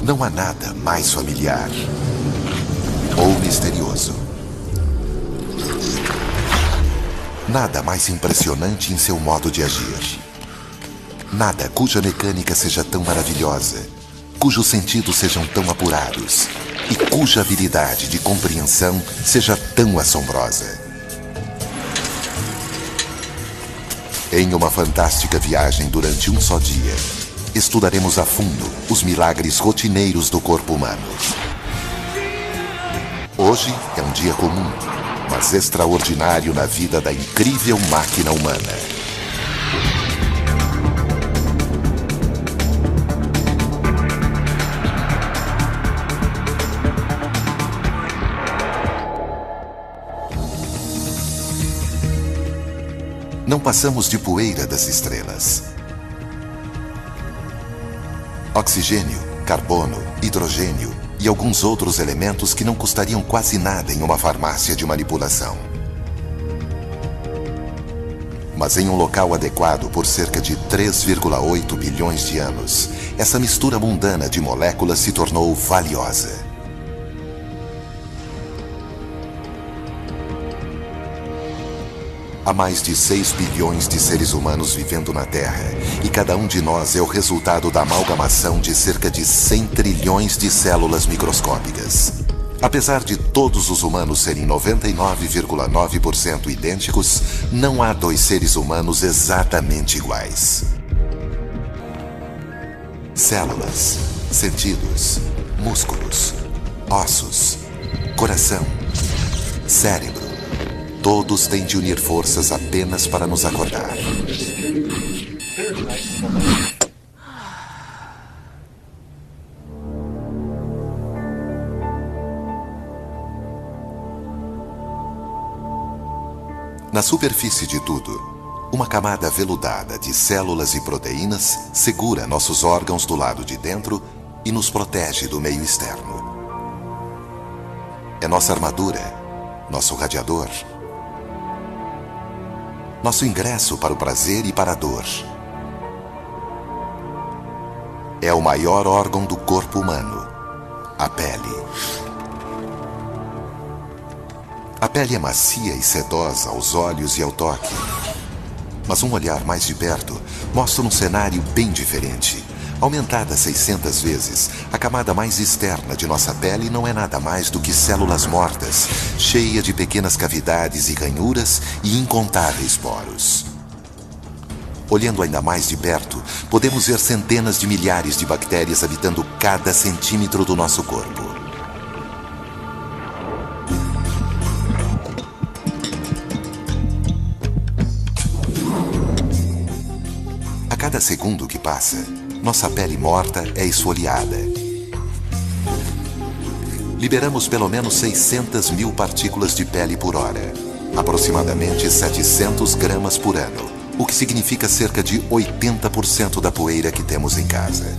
Não há nada mais familiar ou misterioso. Nada mais impressionante em seu modo de agir. Nada cuja mecânica seja tão maravilhosa, cujos sentidos sejam tão apurados e cuja habilidade de compreensão seja tão assombrosa. Em uma fantástica viagem durante um só dia, estudaremos a fundo os milagres rotineiros do corpo humano. Hoje é um dia comum, mas extraordinário na vida da incrível máquina humana. Não passamos de poeira das estrelas. Oxigênio, carbono, hidrogênio e alguns outros elementos que não custariam quase nada em uma farmácia de manipulação. Mas em um local adequado por cerca de 3,8 bilhões de anos, essa mistura mundana de moléculas se tornou valiosa. Há mais de 6 bilhões de seres humanos vivendo na Terra, e cada um de nós é o resultado da amalgamação de cerca de 100 trilhões de células microscópicas. Apesar de todos os humanos serem 99,9% idênticos, não há dois seres humanos exatamente iguais. Células, sentidos, músculos, ossos, coração, cérebro. Todos têm de unir forças apenas para nos acordar. Na superfície de tudo, uma camada veludada de células e proteínas segura nossos órgãos do lado de dentro e nos protege do meio externo. É nossa armadura, nosso radiador, nosso ingresso para o prazer e para a dor. É o maior órgão do corpo humano, a pele. A pele é macia e sedosa aos olhos e ao toque. Mas um olhar mais de perto mostra um cenário bem diferente. Aumentada 600 vezes, a camada mais externa de nossa pele não é nada mais do que células mortas, cheia de pequenas cavidades e ranhuras e incontáveis poros. Olhando ainda mais de perto, podemos ver centenas de milhares de bactérias habitando cada centímetro do nosso corpo. A cada segundo que passa, nossa pele morta é esfoliada. Liberamos pelo menos 600 mil partículas de pele por hora, aproximadamente 700 gramas por ano, o que significa cerca de 80% da poeira que temos em casa.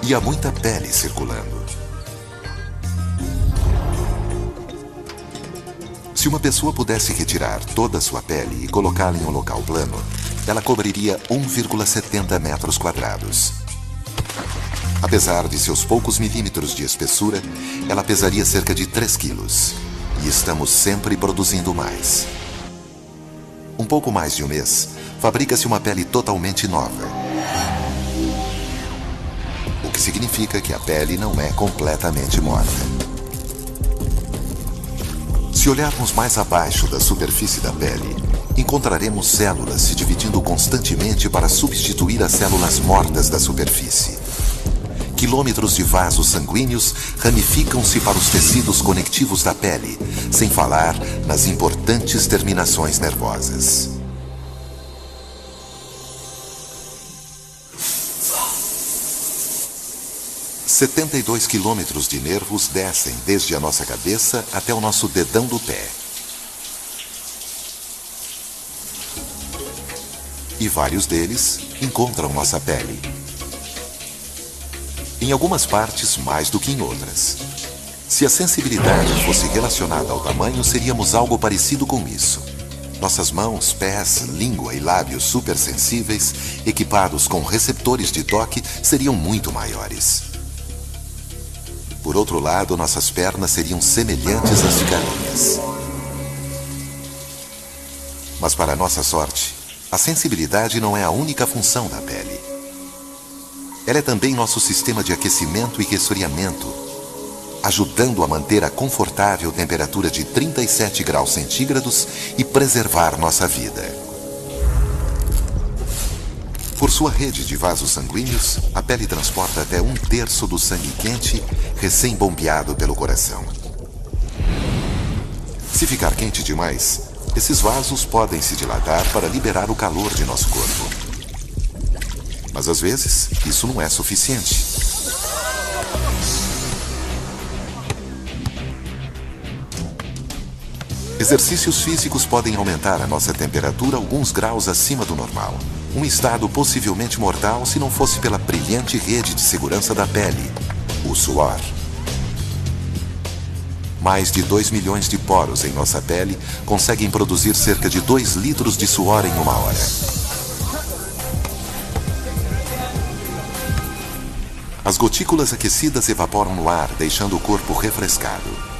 E há muita pele circulando. Se uma pessoa pudesse retirar toda a sua pele e colocá-la em um local plano, ela cobriria 1,70 metros quadrados. Apesar de seus poucos milímetros de espessura, ela pesaria cerca de 3 quilos. E estamos sempre produzindo mais. Um pouco mais de um mês, fabrica-se uma pele totalmente nova. O que significa que a pele não é completamente morta. Se olharmos mais abaixo da superfície da pele, encontraremos células se dividindo constantemente para substituir as células mortas da superfície. Quilômetros de vasos sanguíneos ramificam-se para os tecidos conectivos da pele, sem falar nas importantes terminações nervosas. – 72 quilômetros de nervos descem desde a nossa cabeça até o nosso dedão do pé. E vários deles encontram nossa pele. Em algumas partes, mais do que em outras. Se a sensibilidade fosse relacionada ao tamanho, seríamos algo parecido com isso. Nossas mãos, pés, língua e lábios supersensíveis, equipados com receptores de toque, seriam muito maiores. Por outro lado, nossas pernas seriam semelhantes às de galinhas. Mas, para nossa sorte, a sensibilidade não é a única função da pele. Ela é também nosso sistema de aquecimento e resfriamento, ajudando a manter a confortável temperatura de 37 graus centígrados e preservar nossa vida. Por sua rede de vasos sanguíneos, a pele transporta até 1/3 do sangue quente recém-bombeado pelo coração. Se ficar quente demais, esses vasos podem se dilatar para liberar o calor de nosso corpo. Mas às vezes, isso não é suficiente. Exercícios físicos podem aumentar a nossa temperatura alguns graus acima do normal. Um estado possivelmente mortal se não fosse pela brilhante rede de segurança da pele, o suor. Mais de 2 milhões de poros em nossa pele conseguem produzir cerca de 2 litros de suor em uma hora. As gotículas aquecidas evaporam no ar, deixando o corpo refrescado.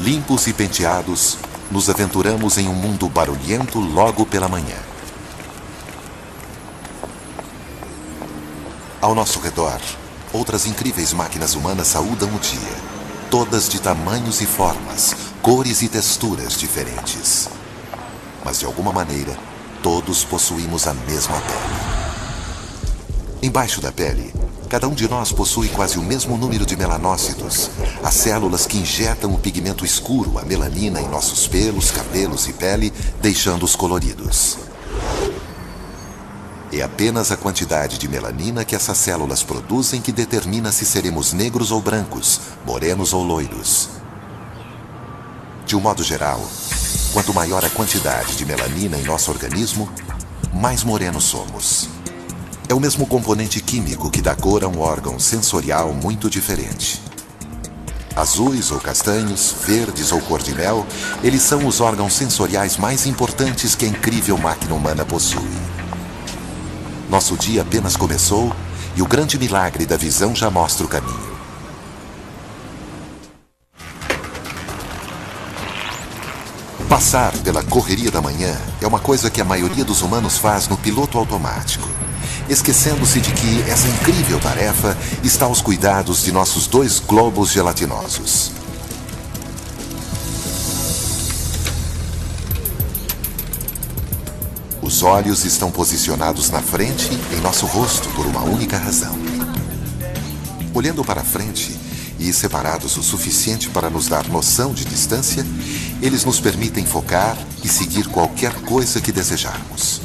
Limpos e penteados, nos aventuramos em um mundo barulhento logo pela manhã. Ao nosso redor, outras incríveis máquinas humanas saúdam o dia, todas de tamanhos e formas, cores e texturas diferentes. Mas de alguma maneira, todos possuímos a mesma pele. Embaixo da pele, cada um de nós possui quase o mesmo número de melanócitos, as células que injetam o pigmento escuro, a melanina, em nossos pelos, cabelos e pele, deixando-os coloridos. É apenas a quantidade de melanina que essas células produzem que determina se seremos negros ou brancos, morenos ou loiros. De um modo geral, quanto maior a quantidade de melanina em nosso organismo, mais morenos somos. É o mesmo componente químico que dá cor a um órgão sensorial muito diferente. Azuis ou castanhos, verdes ou cor de mel, eles são os órgãos sensoriais mais importantes que a incrível máquina humana possui. Nosso dia apenas começou e o grande milagre da visão já mostra o caminho. Passar pela correria da manhã é uma coisa que a maioria dos humanos faz no piloto automático, esquecendo-se de que essa incrível tarefa está aos cuidados de nossos 2 globos gelatinosos. Os olhos estão posicionados na frente em nosso rosto por uma única razão. Olhando para frente e separados o suficiente para nos dar noção de distância, eles nos permitem focar e seguir qualquer coisa que desejarmos.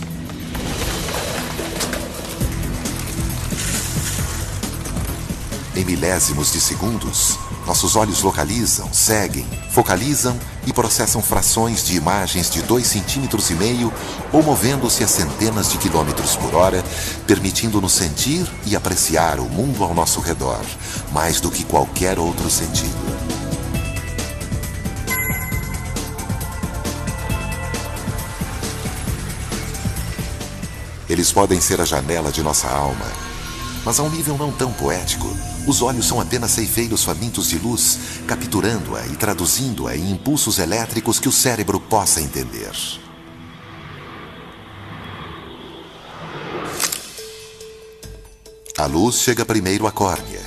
Em milésimos de segundos, nossos olhos localizam, seguem, focalizam e processam frações de imagens de 2,5 centímetros ou movendo-se a centenas de quilômetros por hora, permitindo-nos sentir e apreciar o mundo ao nosso redor, mais do que qualquer outro sentido. Eles podem ser a janela de nossa alma, mas a um nível não tão poético. Os olhos são apenas ceifeiros famintos de luz, capturando-a e traduzindo-a em impulsos elétricos que o cérebro possa entender. A luz chega primeiro à córnea.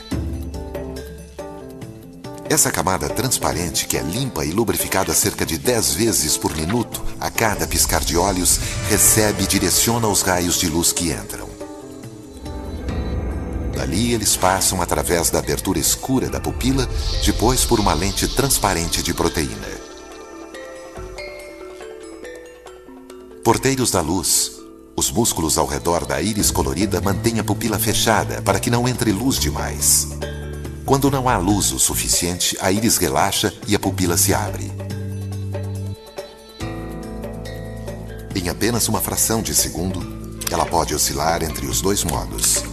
Essa camada transparente, que é limpa e lubrificada cerca de 10 vezes por minuto a cada piscar de olhos, recebe e direciona os raios de luz que entram. Dali eles passam através da abertura escura da pupila, depois por uma lente transparente de proteína. Porteiros da luz. Os músculos ao redor da íris colorida mantêm a pupila fechada para que não entre luz demais. Quando não há luz o suficiente, a íris relaxa e a pupila se abre. Em apenas uma fração de segundo, ela pode oscilar entre os 2 modos.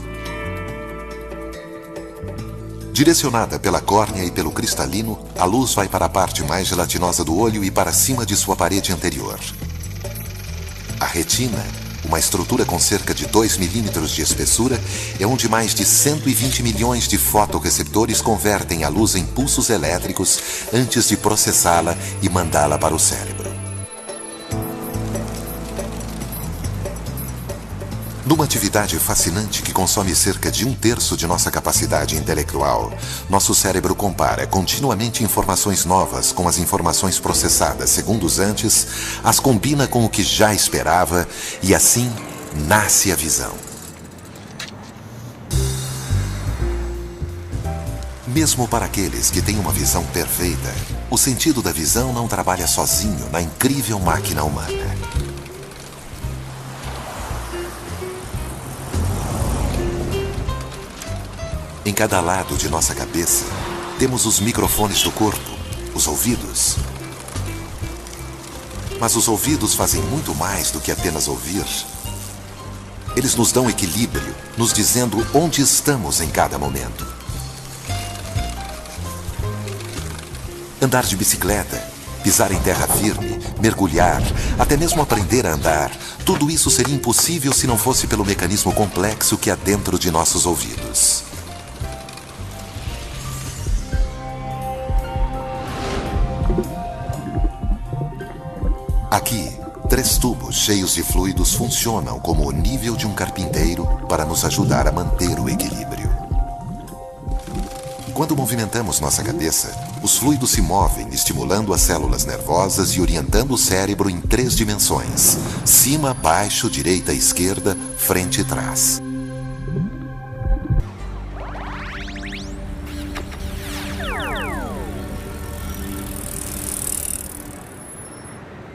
Direcionada pela córnea e pelo cristalino, a luz vai para a parte mais gelatinosa do olho e para cima de sua parede anterior. A retina, uma estrutura com cerca de 2 milímetros de espessura, é onde mais de 120 milhões de fotorreceptores convertem a luz em pulsos elétricos antes de processá-la e mandá-la para o cérebro. Numa atividade fascinante que consome cerca de 1/3 de nossa capacidade intelectual, nosso cérebro compara continuamente informações novas com as informações processadas segundos antes, as combina com o que já esperava e assim nasce a visão. Mesmo para aqueles que têm uma visão perfeita, o sentido da visão não trabalha sozinho na incrível máquina humana. Em cada lado de nossa cabeça, temos os microfones do corpo, os ouvidos. Mas os ouvidos fazem muito mais do que apenas ouvir. Eles nos dão equilíbrio, nos dizendo onde estamos em cada momento. Andar de bicicleta, pisar em terra firme, mergulhar, até mesmo aprender a andar, tudo isso seria impossível se não fosse pelo mecanismo complexo que há dentro de nossos ouvidos. Aqui, 3 tubos cheios de fluidos funcionam como o nível de um carpinteiro para nos ajudar a manter o equilíbrio. Quando movimentamos nossa cabeça, os fluidos se movem, estimulando as células nervosas e orientando o cérebro em 3 dimensões: cima, baixo, direita, esquerda, frente e trás.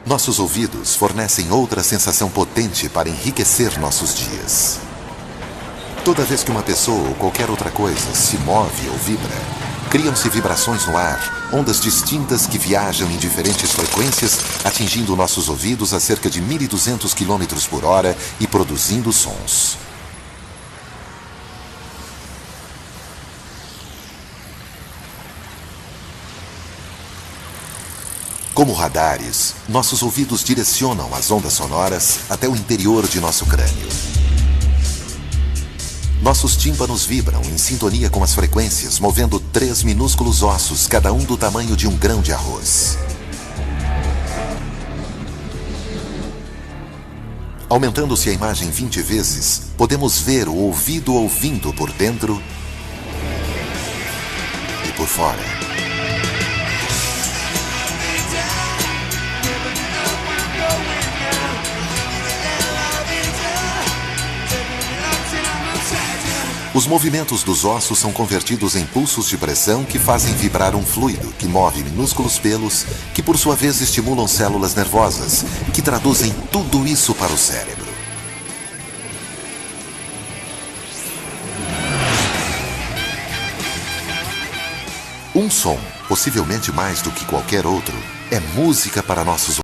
Nossos ouvidos fornecem outra sensação potente para enriquecer nossos dias. Toda vez que uma pessoa ou qualquer outra coisa se move ou vibra, criam-se vibrações no ar, ondas distintas que viajam em diferentes frequências, atingindo nossos ouvidos a cerca de 1.200 km por hora e produzindo sons. Como radares, nossos ouvidos direcionam as ondas sonoras até o interior de nosso crânio. Nossos tímpanos vibram em sintonia com as frequências, movendo 3 minúsculos ossos, cada um do tamanho de um grão de arroz. Aumentando-se a imagem 20 vezes, podemos ver o ouvido ouvindo por dentro e por fora. Os movimentos dos ossos são convertidos em pulsos de pressão que fazem vibrar um fluido que move minúsculos pelos, que por sua vez estimulam células nervosas, que traduzem tudo isso para o cérebro. Um som, possivelmente mais do que qualquer outro, é música para nossos ouvidos.